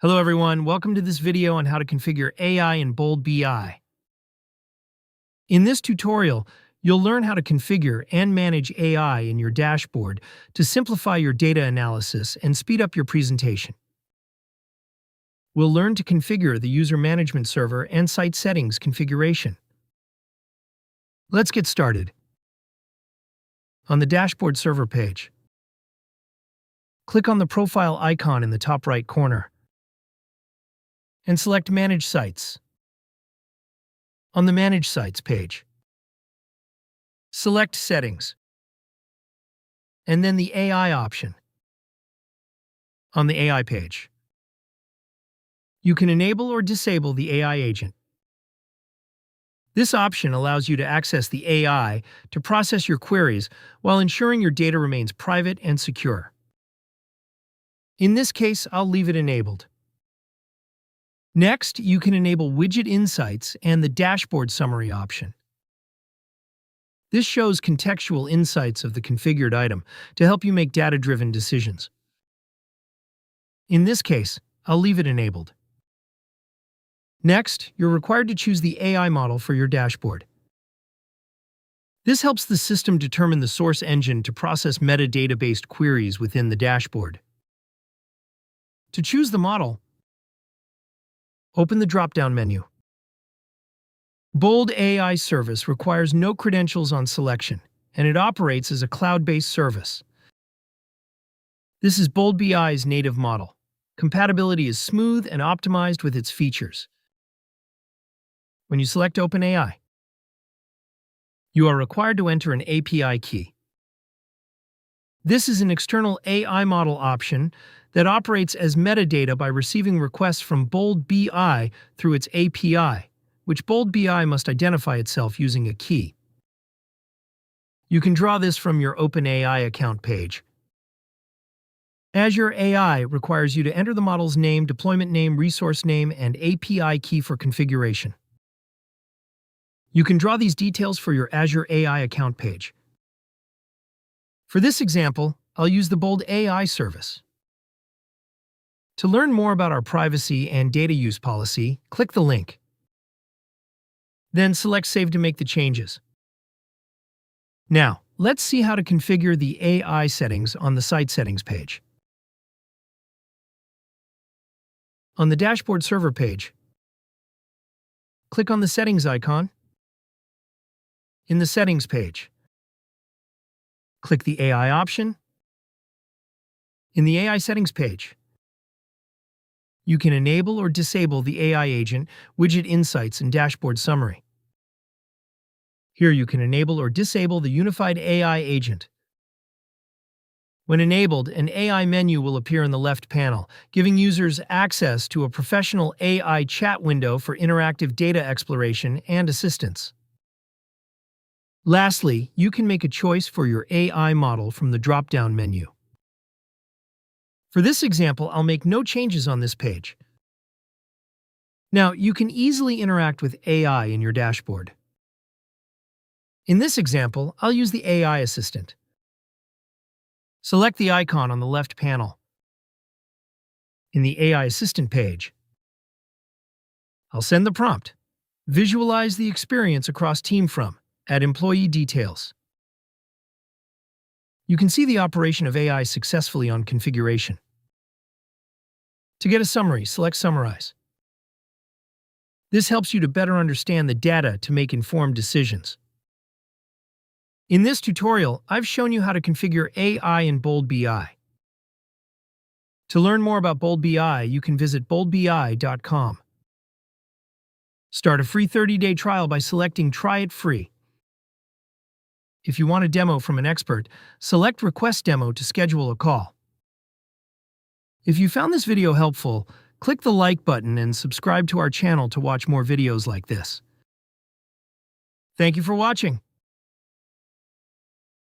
Hello everyone, welcome to this video on how to configure AI in Bold BI. In this tutorial, you'll learn how to configure and manage AI in your dashboard to simplify your data analysis and speed up your presentation. We'll learn to configure the user management server and site settings configuration. Let's get started. On the dashboard server page, click on the profile icon in the top right corner and select Manage Sites. On the Manage Sites page, select Settings, and then the AI option. On the AI page, you can enable or disable the AI agent. This option allows you to access the AI to process your queries while ensuring your data remains private and secure. In this case, I'll leave it enabled. Next, you can enable Widget Insights and the Dashboard Summary option. This shows contextual insights of the configured item to help you make data-driven decisions. In this case, I'll leave it enabled. Next, you're required to choose the AI model for your dashboard. This helps the system determine the source engine to process metadata-based queries within the dashboard. To choose the model, open the drop-down menu. Bold AI service requires no credentials on selection, and it operates as a cloud-based service. This is Bold BI's native model. Compatibility is smooth and optimized with its features. When you select OpenAI, you are required to enter an API key. This is an external AI model option that operates as metadata by receiving requests from Bold BI through its API, which Bold BI must identify itself using a key. You can draw this from your OpenAI account page. Azure AI requires you to enter the model's name, deployment name, resource name, and API key for configuration. You can draw these details for your Azure AI account page. For this example, I'll use the Bold AI service. To learn more about our privacy and data use policy, click the link. Then select Save to make the changes. Now, let's see how to configure the AI settings on the Site Settings page. On the Dashboard Server page, click on the Settings icon. In the Settings page, click the AI option. In the AI Settings page, you can enable or disable the AI agent, Widget Insights, and Dashboard Summary. Here you can enable or disable the Unified AI agent. When enabled, an AI menu will appear in the left panel, giving users access to a professional AI chat window for interactive data exploration and assistance. Lastly, you can make a choice for your AI model from the drop-down menu. For this example, I'll make no changes on this page. Now, you can easily interact with AI in your dashboard. In this example, I'll use the AI Assistant. Select the icon on the left panel. In the AI Assistant page, I'll send the prompt. Visualize the experience across team from, add employee details. You can see the operation of AI successfully on configuration. To get a summary, select Summarize. This helps you to better understand the data to make informed decisions. In this tutorial, I've shown you how to configure AI in Bold BI. To learn more about Bold BI, you can visit boldbi.com. Start a free 30-day trial by selecting Try It Free. If you want a demo from an expert, select Request Demo to schedule a call. If you found this video helpful, click the like button and subscribe to our channel to watch more videos like this. Thank you for watching.